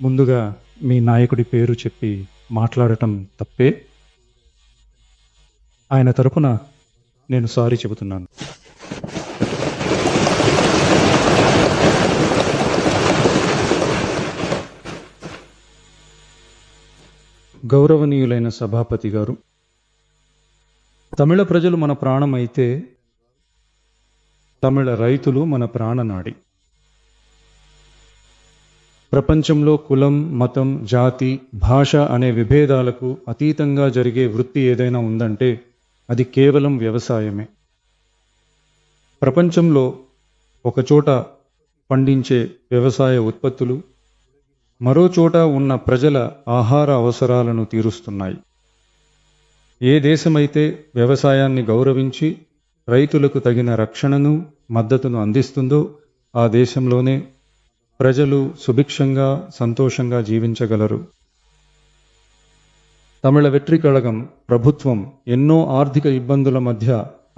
ముందుగా మీ నాయకుడి పేరు చెప్పి మాట్లాడటం తప్పే. ఆయన తరపున నేను సారీ చెబుతున్నాను. గౌరవనీయులైన సభాపతి గారు, తమిళ ప్రజలు మన ప్రాణం అయితే తమిళ రైతులు మన ప్రాణనాడి. ప్రపంచంలో కులం, మతం, జాతి, భాష అనే విభేదాలకు అతీతంగా జరిగే వృత్తి ఏదైనా ఉందంటే అది కేవలం వ్యవసాయమే. ప్రపంచంలో ఒకచోట పండించే వ్యవసాయ ఉత్పత్తులు మరో చోట ఉన్న ప్రజల ఆహార అవసరాలను తీరుస్తున్నాయి. ఏ దేశమైతే వ్యవసాయాన్ని గౌరవించి రైతులకు తగిన రక్షణను, మద్దతును అందిస్తుందో ఆ దేశంలోనే ప్రజలు సుభిక్షంగా, సంతోషంగా జీవించగలరు. తమిళ వెట్రి కళగం ప్రభుత్వం ఎన్నో ఆర్థిక ఇబ్బందుల మధ్య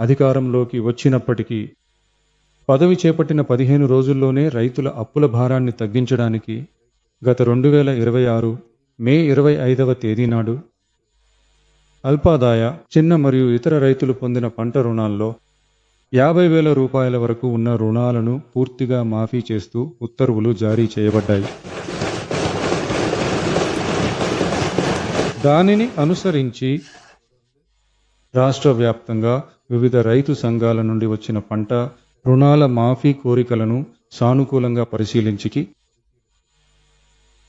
అధికారంలోకి వచ్చినప్పటికీ పదవి చేపట్టిన 15 రోజుల్లోనే రైతుల అప్పుల భారాన్ని తగ్గించడానికి గత 2026 మే 25వ తేదీ నాడు అల్పాదాయ, చిన్న మరియు ఇతర రైతులు పొందిన పంట రుణాల్లో 50,000 రూపాయల వరకు ఉన్న రుణాలను పూర్తిగా మాఫీ చేస్తూ ఉత్తర్వులు జారీ చేయబడ్డాయి. దానిని అనుసరించి రాష్ట్ర వ్యాప్తంగా వివిధ రైతు సంఘాల నుండి వచ్చిన పంట రుణాల మాఫీ కోరికలను సానుకూలంగా పరిశీలించి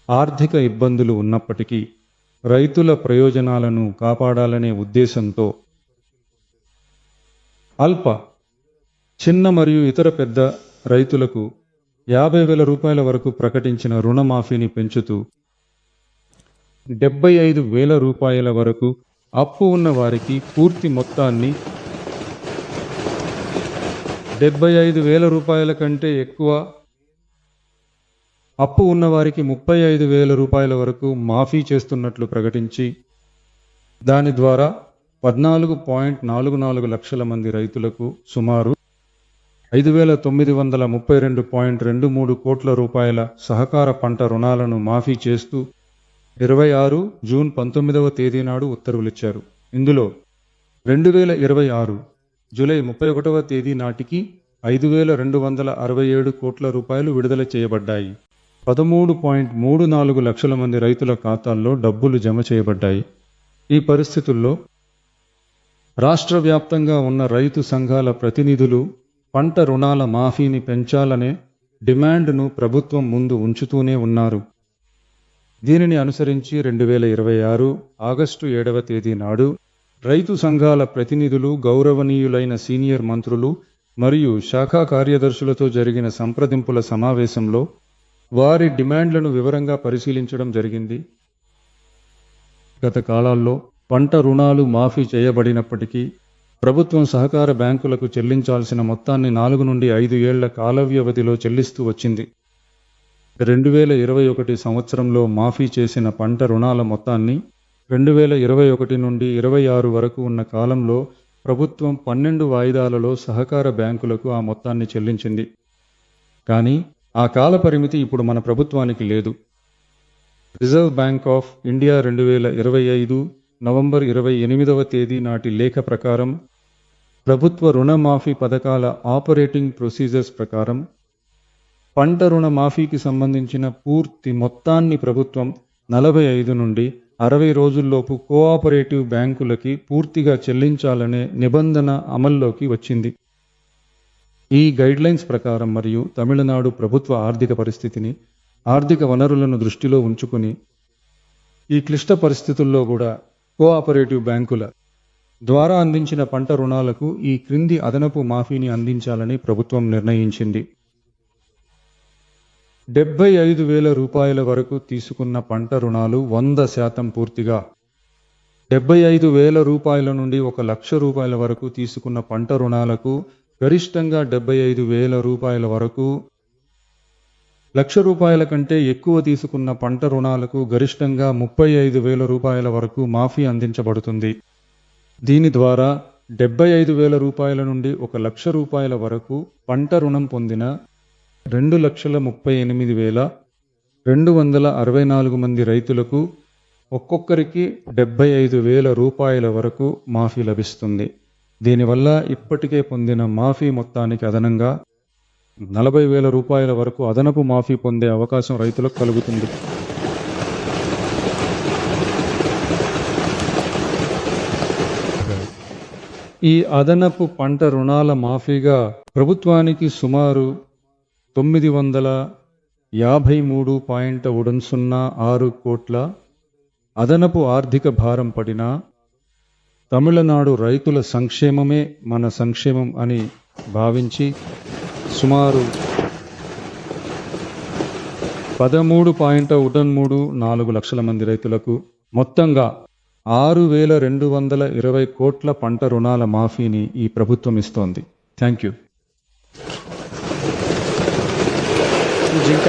ఆర్థిక ఇబ్బందులు ఉన్నప్పటికీ రైతుల ప్రయోజనాలను కాపాడాలనే ఉద్దేశంతో అల్ప, చిన్న మరియు ఇతర పెద్ద రైతులకు 50,000 రూపాయల వరకు ప్రకటించిన రుణమాఫీని పెంచుతూ 75,000 రూపాయల వరకు అప్పు ఉన్న వారికి పూర్తి మొత్తాన్ని 75,000 రూపాయల కంటే ఎక్కువ అప్పు ఉన్నవారికి 35,000 రూపాయల వరకు మాఫీ చేస్తున్నట్లు ప్రకటించి దాని ద్వారా 14.44 లక్షల మంది రైతులకు సుమారు 5,932.23 కోట్ల రూపాయల సహకార పంట రుణాలను మాఫీ చేస్తూ 26 జూన్ 19వ తేదీ నాడు ఉత్తర్వులిచ్చారు. ఇందులో 2026 జూలై 31వ తేదీ నాటికి 5,267 కోట్ల రూపాయలు విడుదల చేయబడ్డాయి. 13.34 లక్షల మంది రైతుల ఖాతాల్లో డబ్బులు జమ చేయబడ్డాయి. ఈ పరిస్థితుల్లో రాష్ట్ర వ్యాప్తంగా ఉన్న రైతు సంఘాల ప్రతినిధులు పంట రుణాల మాఫీని పెంచాలనే డిమాండ్ను ప్రభుత్వం ముందు ఉంచుతూనే ఉన్నారు. దీనిని అనుసరించి 2026 ఆగస్టు 7వ తేదీ నాడు రైతు సంఘాల ప్రతినిధులు గౌరవనీయులైన సీనియర్ మంత్రులు మరియు శాఖా కార్యదర్శులతో జరిగిన సంప్రదింపుల సమావేశంలో వారి డిమాండ్లను వివరంగా పరిశీలించడం జరిగింది. గత కాలాల్లో పంట రుణాలు మాఫీ చేయబడినప్పటికీ ప్రభుత్వం సహకార బ్యాంకులకు చెల్లించాల్సిన మొత్తాన్ని 4 నుండి 5 ఏళ్ల కాల వ్యవధిలో చెల్లిస్తూ వచ్చింది. 2021 సంవత్సరంలో మాఫీ చేసిన పంట రుణాల మొత్తాన్ని 2021 నుండి 26 వరకు ఉన్న కాలంలో ప్రభుత్వం 12 వాయిదాలలో సహకార బ్యాంకులకు ఆ మొత్తాన్ని చెల్లించింది. కానీ ఆ కాల పరిమితి ఇప్పుడు మన ప్రభుత్వానికి లేదు. Reserve Bank of India 2025 November 28వ తేదీ నాటి లేఖ ప్రకారం ప్రభుత్వ రుణమాఫీ పథకాల ఆపరేటింగ్ ప్రొసీజర్స్ ప్రకారం పంట రుణ మాఫీకి సంబంధించిన పూర్తి మొత్తాన్ని ప్రభుత్వం 45 నుండి 60 రోజుల్లోపు కోఆపరేటివ్ బ్యాంకులకి పూర్తిగా చెల్లించాలనే నిబంధన అమల్లోకి వచ్చింది. ఈ గైడ్లైన్స్ ప్రకారం మరియు తమిళనాడు ప్రభుత్వ ఆర్థిక పరిస్థితిని, ఆర్థిక వనరులను దృష్టిలో ఉంచుకుని ఈ క్లిష్ట పరిస్థితుల్లో కూడా కోఆపరేటివ్ బ్యాంకుల ద్వారా అందించిన పంట రుణాలకు ఈ క్రింది అదనపు మాఫీని అందించాలని ప్రభుత్వం నిర్ణయించింది. 75,000 రూపాయల వరకు తీసుకున్న పంట రుణాలు 100% పూర్తిగా, 75,000 రూపాయల నుండి 1,00,000 రూపాయల వరకు తీసుకున్న పంట రుణాలకు గరిష్టంగా 75,000 రూపాయల వరకు, 1,00,000 రూపాయల కంటే ఎక్కువ తీసుకున్న పంట రుణాలకు గరిష్టంగా 35,000 రూపాయల వరకు మాఫీ అందించబడుతుంది. దీని ద్వారా 75,000 రూపాయల నుండి 1,00,000 రూపాయల వరకు పంట రుణం పొందిన 2,38,200 264 మంది రైతులకు ఒక్కొక్కరికి 75,000 రూపాయల వరకు మాఫీ లభిస్తుంది. దీనివల్ల ఇప్పటికే పొందిన మాఫీ మొత్తానికి అదనంగా 40,000 రూపాయల వరకు అదనపు మాఫీ పొందే అవకాశం రైతులకు కలుగుతుంది. ఈ అదనపు పంట రుణాల మాఫీగా ప్రభుత్వానికి సుమారు 953.06 కోట్ల అదనపు ఆర్థిక భారం పడినా తమిళనాడు రైతుల సంక్షేమమే మన సంక్షేమం అని భావించి సుమారు 13.34 లక్షల మంది రైతులకు మొత్తంగా 6,220 కోట్ల పంట రుణాల మాఫీని ఈ ప్రభుత్వం ఇస్తోంది. Thank you. జింక